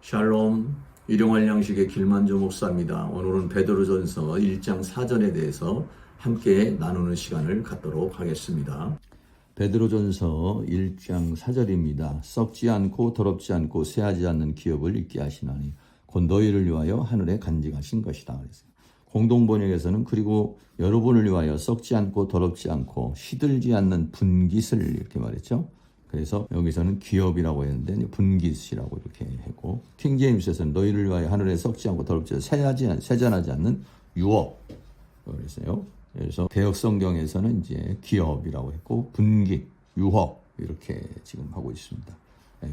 샬롬, 일용할 양식의 길만조 목사입니다. 오늘은 베드로전서 1장 4절에 대해서 함께 나누는 시간을 갖도록 하겠습니다. 베드로전서 1장 4절입니다. 썩지 않고 더럽지 않고 쇠하지 않는 기업을 있게 하시나니 곧 너희를 위하여 하늘에 간직하신 것이다. 그랬어요. 공동번역에서는 그리고 여러분을 위하여 썩지 않고 더럽지 않고 시들지 않는 분깃을 이렇게 말했죠. 그래서 여기서는 기업이라고 했는데 분깃이라고 이렇게 했고, 킹제임스에서는 너희를 위하여 하늘에 썩지 않고 더럽지 않고 세잔하지 않는 유업 그랬어요. 그래서 개역 성경에서는 이제 기업이라고 했고 분깃, 유업 이렇게 지금 하고 있습니다.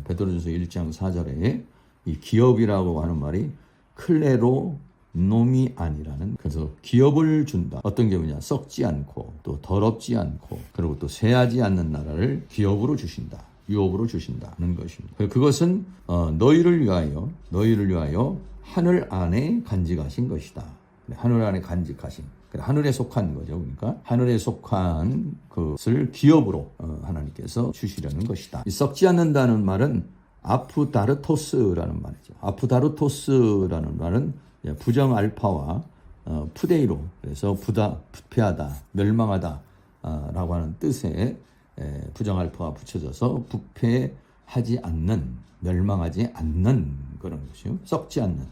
베드로전서 1장 4절에 이 기업이라고 하는 말이 클레로 놈이 아니라는, 그래서 기업을 준다. 어떤 기업이냐? 썩지 않고 또 더럽지 않고 그리고 또 쇠하지 않는 나라를 기업으로 주신다. 유업으로 주신다는 것입니다. 그것은 너희를 위하여 하늘 안에 간직하신 것이다. 하늘 안에 간직하신, 하늘에 속한 거죠. 그러니까 하늘에 속한 것을 기업으로 하나님께서 주시려는 것이다. 이 썩지 않는다는 말은 아프다르토스라는 말이죠. 아프다르토스라는 말은 부정 알파와 푸데이로, 그래서 부패하다, 멸망하다 라고 하는 뜻의 부정 알파가 붙여져서 부패하지 않는, 멸망하지 않는 그런 것이요. 썩지 않는.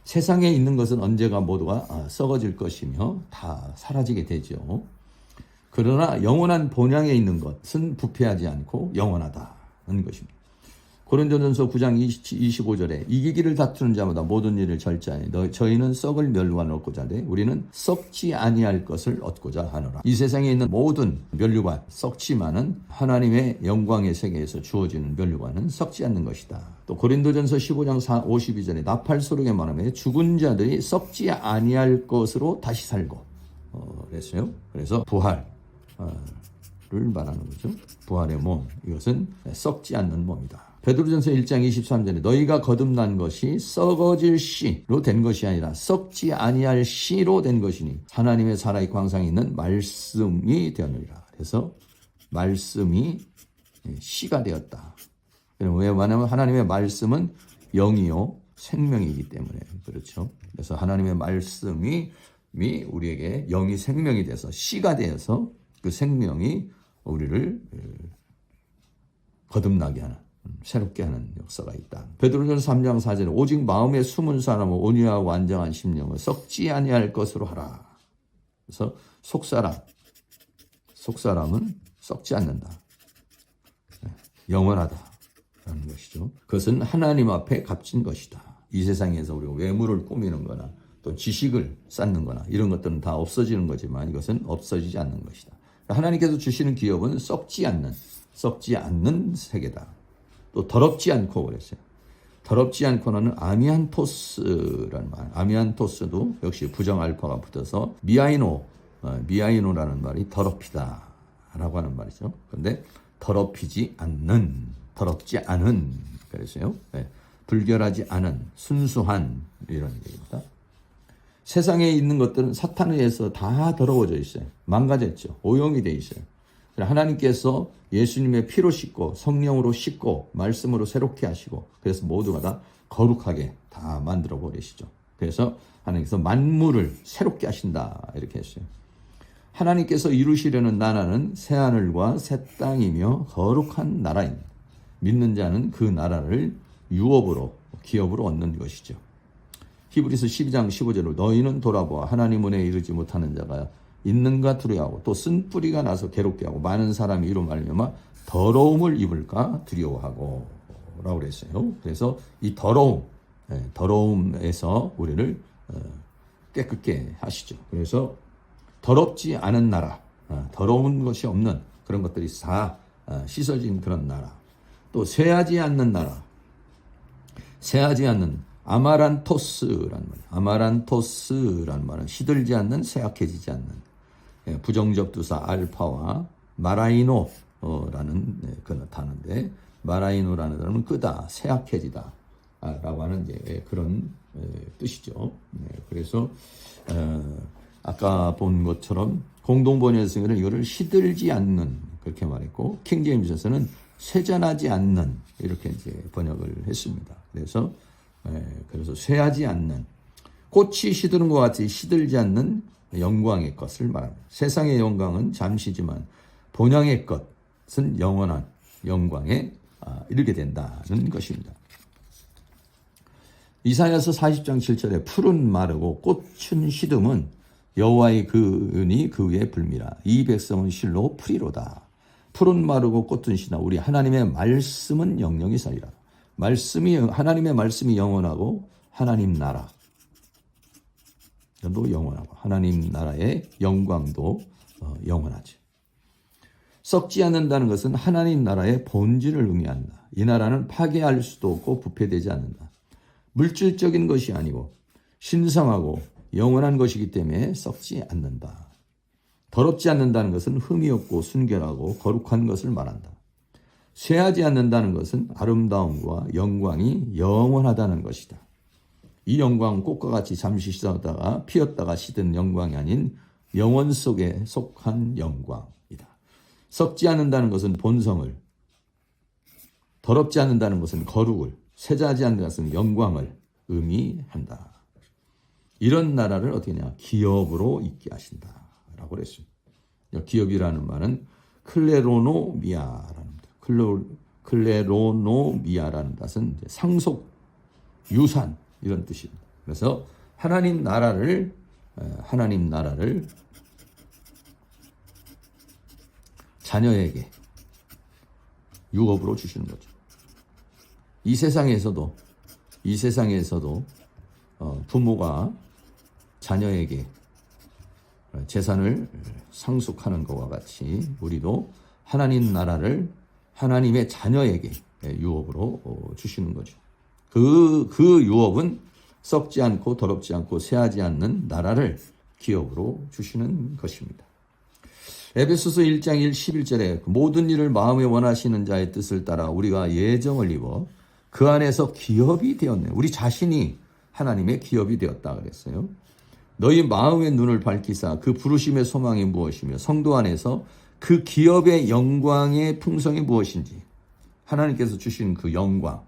세상에 있는 것은 언제가 모두가 썩어질 것이며 다 사라지게 되죠. 그러나 영원한 본향에 있는 것은 부패하지 않고 영원하다는 것입니다. 고린도전서 9장 25절에 이기기를 다투는 자마다 모든 일을 절제하니 저희는 썩을 멸류관을 얻고자 하되 우리는 썩지 아니할 것을 얻고자 하노라. 이 세상에 있는 모든 멸류관, 썩지만은 하나님의 영광의 세계에서 주어지는 멸류관은 썩지 않는 것이다. 또 고린도전서 15장 52절에 나팔소리가 말하며 죽은 자들이 썩지 아니할 것으로 다시 살고 그랬어요. 그래서 부활을 말하는 거죠. 부활의 몸, 이것은 썩지 않는 몸이다. 베드로전서 1장 23절에 너희가 거듭난 것이 썩어질 씨로 된 것이 아니라 썩지 아니할 씨로 된 것이니 하나님의 살아있고 항상 있는 말씀이 되었느니라. 그래서 말씀이 씨가 되었다. 왜냐하면 하나님의 말씀은 영이요 생명이기 때문에 그렇죠. 그래서 하나님의 말씀이 우리에게 영이 생명이 돼서 씨가 되어서 그 생명이 우리를 거듭나게 하는, 새롭게 하는 역사가 있다. 베드로전서 3장 4절에 오직 마음에 숨은 사람은 온유하고 완전한 심령을 썩지 아니할 것으로 하라. 그래서 속사람은 썩지 않는다. 영원하다라는 것이죠. 그것은 하나님 앞에 값진 것이다. 이 세상에서 우리가 외모를 꾸미는 거나 또 지식을 쌓는 거나 이런 것들은 다 없어지는 거지만 이것은 없어지지 않는 것이다. 하나님께서 주시는 기업은 썩지 않는 세계다. 또 더럽지 않고 그랬어요. 더럽지 않고는 아미안토스라는 말. 아미안토스도 역시 부정 알파가 붙어서 미아이노라는 말이 더럽히다라고 하는 말이죠. 그런데 더럽지 않은 그랬어요. 네. 불결하지 않은, 순수한 이런 얘기입니다. 세상에 있는 것들은 사탄에 의해서 다 더러워져 있어요. 망가졌죠. 오염이 돼 있어요. 하나님께서 예수님의 피로 씻고 성령으로 씻고 말씀으로 새롭게 하시고 그래서 모두가 다 거룩하게 다 만들어 버리시죠. 그래서 하나님께서 만물을 새롭게 하신다 이렇게 했어요. 하나님께서 이루시려는 나라는 새하늘과 새 땅이며 거룩한 나라입니다. 믿는 자는 그 나라를 유업으로, 기업으로 얻는 것이죠. 히브리서 12장 15절로 너희는 돌아보아 하나님 은혜에 이르지 못하는 자가 있는가 두려워하고 또 쓴 뿌리가 나서 괴롭게 하고 많은 사람이 이로 말미암아 더러움을 입을까 두려워하고 라고 그랬어요. 그래서 이 더러움에서 우리를 깨끗게 하시죠. 그래서 더럽지 않은 나라, 더러운 것이 없는 그런 것들이 다 씻어진 그런 나라, 또 쇠하지 않는 나라, 쇠하지 않는 아마란토스라는 말이에요. 아마란토스라는 말은 시들지 않는, 쇠약해지지 않는, 부정접두사 알파와 마라이노라는 그 단어인데, 마라이노라는 단어는 끄다, 쇠약해지다 라고 하는 이제 그런 뜻이죠. 그래서 아까 본 것처럼 공동번역에서는 이거를 시들지 않는 그렇게 말했고, 킹제임스에서는 쇠전하지 않는 이렇게 이제 번역을 했습니다. 그래서 그래서 쇠하지 않는, 꽃이 시드는 것 같이 시들지 않는 영광의 것을 말합니다. 세상의 영광은 잠시지만 본향의 것은 영원한 영광에 이르게 된다는 것입니다. 이사야서 40장 7절에 풀은 마르고 꽃은 시듬은 여호와의 그 은이 그 위에 불미라. 이 백성은 실로 풀이로다. 풀은 마르고 꽃은 시나 우리 하나님의 말씀은 영영이 살리라. 하나님의 말씀이 영원하고 하나님 나라도 영원하고 하나님 나라의 영광도 영원하지. 썩지 않는다는 것은 하나님 나라의 본질을 의미한다. 이 나라는 파괴할 수도 없고 부패되지 않는다. 물질적인 것이 아니고 신성하고 영원한 것이기 때문에 썩지 않는다. 더럽지 않는다는 것은 흠이 없고 순결하고 거룩한 것을 말한다. 쇠하지 않는다는 것은 아름다움과 영광이 영원하다는 것이다. 이 영광은 꽃과 같이 잠시 시들었다가 피었다가 시든 영광이 아닌 영원 속에 속한 영광이다. 썩지 않는다는 것은 본성을, 더럽지 않는다는 것은 거룩을, 쇠하지 않는 것은 영광을 의미한다. 이런 나라를 어떻게 하냐? 기업으로 있게 하신다라고 그랬습니다. 기업이라는 말은 클레로노미아라는 클레로노미아라는 뜻은 상속, 유산 이런 뜻입니다. 그래서 하나님 나라를 자녀에게 유업으로 주시는 거죠. 이 세상에서도 부모가 자녀에게 재산을 상속하는 것과 같이 우리도 하나님 나라를 하나님의 자녀에게 유업으로 주시는 거죠. 그 유업은 썩지 않고 더럽지 않고 쇠하지 않는 나라를 기업으로 주시는 것입니다. 에베소서 1장 11절에 모든 일을 마음에 원하시는 자의 뜻을 따라 우리가 예정을 입어 그 안에서 기업이 되었네. 우리 자신이 하나님의 기업이 되었다 그랬어요. 너희 마음의 눈을 밝히사 그 부르심의 소망이 무엇이며 성도 안에서 그 기업의 영광의 풍성이 무엇인지, 하나님께서 주신 그 영광,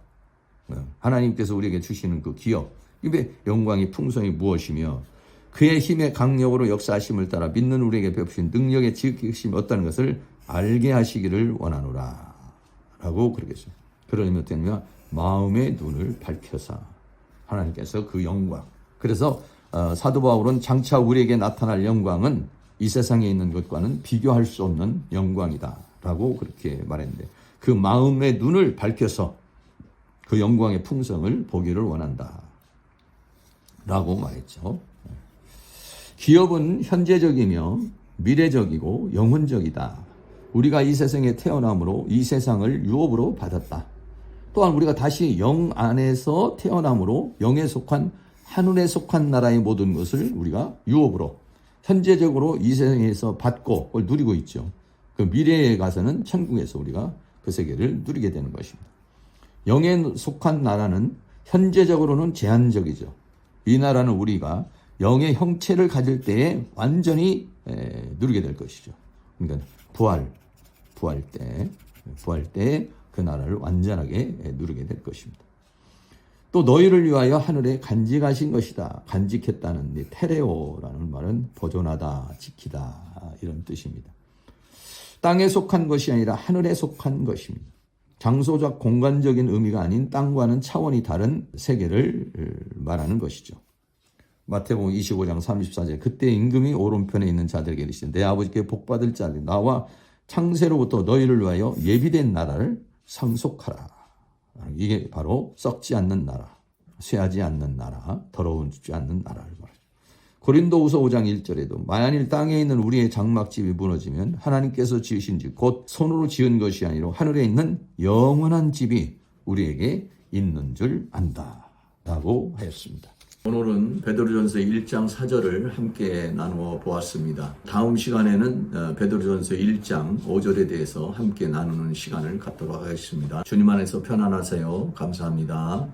하나님께서 우리에게 주시는 그 기업의 영광의 풍성이 무엇이며 그의 힘의 강력으로 역사하심을 따라 믿는 우리에게 베푸신 능력의 지극히심이 어떠한 것을 알게 하시기를 원하노라 라고 그러겠어요. 그러면 어떠냐? 마음의 눈을 밝혀서 하나님께서 그 영광, 그래서 사도 바울은 장차 우리에게 나타날 영광은 이 세상에 있는 것과는 비교할 수 없는 영광이다 라고 그렇게 말했는데, 그 마음의 눈을 밝혀서 그 영광의 풍성을 보기를 원한다 라고 말했죠. 기업은 현재적이며 미래적이고 영혼적이다. 우리가 이 세상에 태어남으로 이 세상을 유업으로 받았다. 또한 우리가 다시 영 안에서 태어남으로 영에 속한 하늘에 속한 나라의 모든 것을 우리가 유업으로 현재적으로 이 세상에서 받고 그걸 누리고 있죠. 그 미래에 가서는 천국에서 우리가 그 세계를 누리게 되는 것입니다. 영에 속한 나라는 현재적으로는 제한적이죠. 이 나라는 우리가 영의 형체를 가질 때에 완전히 누리게 될 것이죠. 그러니까 부활 때 그 나라를 완전하게 누리게 될 것입니다. 또 너희를 위하여 하늘에 간직하신 것이다. 간직했다는 테레오라는 말은 보존하다, 지키다 이런 뜻입니다. 땅에 속한 것이 아니라 하늘에 속한 것입니다. 장소적 공간적인 의미가 아닌 땅과는 차원이 다른 세계를 말하는 것이죠. 마태복음 25장 34절 그때 임금이 오른편에 있는 자들에게 이르시되 내 아버지께 복받을 자들 나와 창세로부터 너희를 위하여 예비된 나라를 상속하라. 이게 바로 썩지 않는 나라, 쇠하지 않는 나라, 더러워지지 않는 나라를 말하죠. 고린도후서 5장 1절에도 만일 땅에 있는 우리의 장막집이 무너지면 하나님께서 지으신 집 곧 손으로 지은 것이 아니라 하늘에 있는 영원한 집이 우리에게 있는 줄 안다 라고 하였습니다. 오늘은 베드로전서 1장 4절을 함께 나누어 보았습니다. 다음 시간에는 베드로전서 1장 5절에 대해서 함께 나누는 시간을 갖도록 하겠습니다. 주님 안에서 편안하세요. 감사합니다.